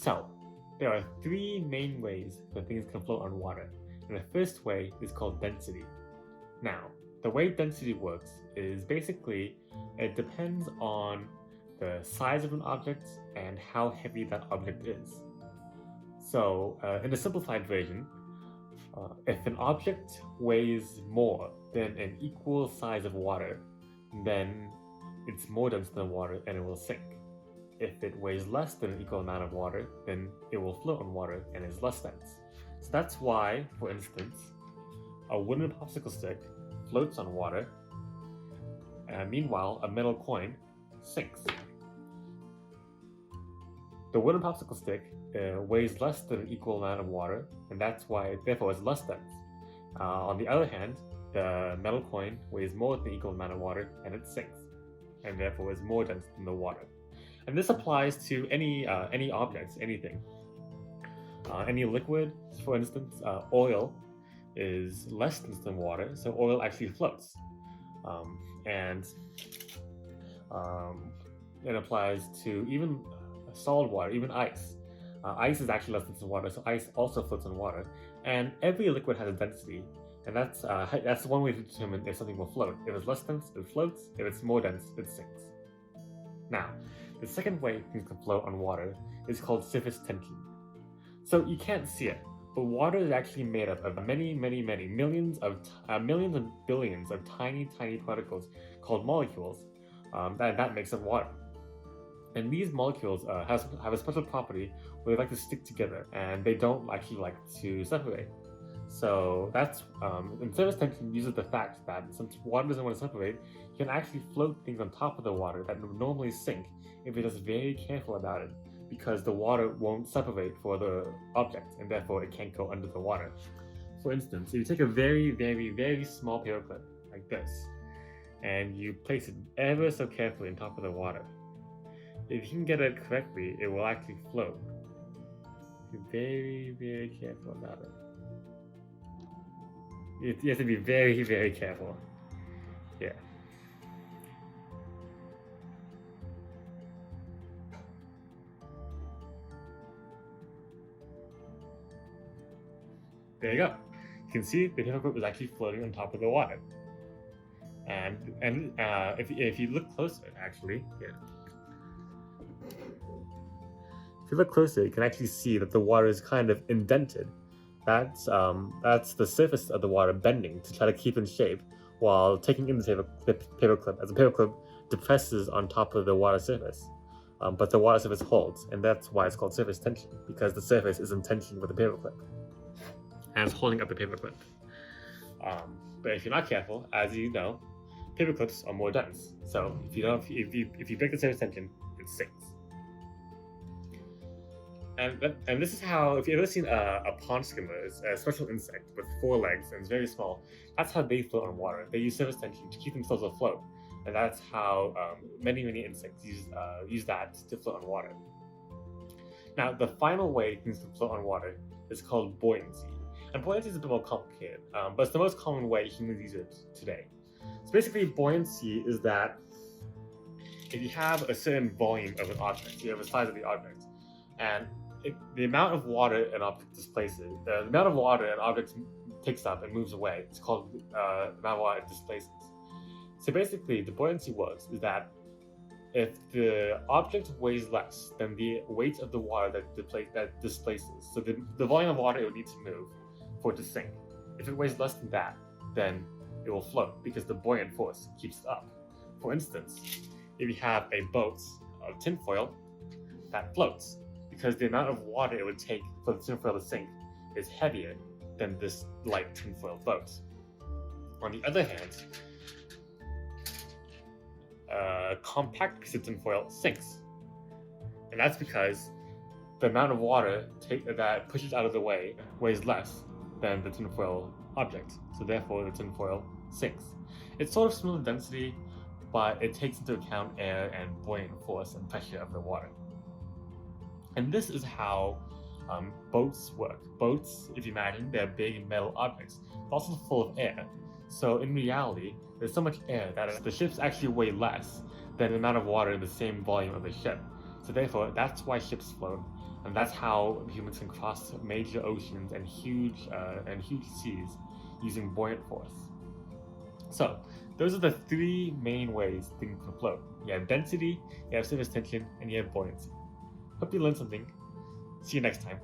So, there are three main ways that things can float on water, and the first way is called density. Now, the way density works is basically it depends on the size of an object and how heavy that object is. So, in the simplified version, if an object weighs more than an equal size of water, then it's more dense than water and it will sink. If it weighs less than an equal amount of water, then it will float on water and is less dense. So that's why, for instance, a wooden popsicle stick floats on water, and meanwhile, a metal coin sinks. The wooden popsicle stick weighs less than an equal amount of water, and that's why, therefore, it's less dense. On the other hand, the metal coin weighs more than an equal amount of water, and it sinks, and therefore is more dense than the water. And this applies to any objects, anything. Any liquid, for instance, oil is less dense than water, so oil actually floats. And it applies to even solid water, even ice. Ice is actually less dense than water, so ice also floats on water. And every liquid has a density, and that's one way to determine if something will float. If it's less dense, it floats. If it's more dense, it sinks. Now, the second way things can float on water is called surface tension. So you can't see it, but water is actually made up of many millions and billions of tiny particles called molecules that makes up water. And these molecules have a special property where they like to stick together and they don't actually like to separate. So that's and surface tension uses the fact that since water doesn't want to separate, you can actually float things on top of the water that would normally sink if you're just very careful about it, because the water won't separate for the object and therefore it can't go under the water. For instance, if you take a very small paperclip like this and you place it ever so carefully on top of the water, if you can get it correctly, it will actually float. Be very careful about it. You have to be very careful. Yeah. There you go. You can see the paperclip is actually floating on top of the water. And if you look closer, actually, yeah. If you look closer, you can actually see that the water is kind of indented. That's the surface of the water bending to try to keep in shape while taking in the paperclip, as the paperclip depresses on top of the water surface. But the water surface holds, and that's why it's called surface tension, because the surface is in tension with the paperclip and it's holding up the paperclip. But if you're not careful, as you know, paperclips are more dense. So if you break the surface tension, it sinks. And this is how, if you've ever seen a pond skimmer, it's a special insect with 4 legs and it's very small, that's how they float on water. They use surface tension to keep themselves afloat. And that's how many insects use that to float on water. Now, the final way things can float on water is called buoyancy. And buoyancy is a bit more complicated, but it's the most common way humans use it today. So basically, buoyancy is that if you have a certain volume of an object, you have a size of the object, and the amount of water an object displaces, the amount of water an object takes up and moves away, it's called the amount of water it displaces. So basically, the buoyancy works is that if the object weighs less than the weight of the water that displaces, so the volume of water it would need to move for it to sink. If it weighs less than that, then it will float because the buoyant force keeps it up. For instance, if you have a boat of tinfoil that floats, because the amount of water it would take for the tinfoil to sink is heavier than this light tinfoil boat. On the other hand, a compact piece of tinfoil sinks. And that's because the amount of water that pushes out of the way weighs less than the tinfoil object. So therefore, the tinfoil sinks. It's sort of similar density, but it takes into account air and buoyant force and pressure of the water. And this is how boats work. Boats, if you imagine, they're big metal objects, also full of air. So in reality, there's so much air that the ships actually weigh less than the amount of water in the same volume of the ship. So therefore, that's why ships float, And that's how humans can cross major oceans and huge seas using buoyant force. So those are the three main ways things can float. You have density, you have surface tension, and you have buoyancy. Hope you learned something. See you next time.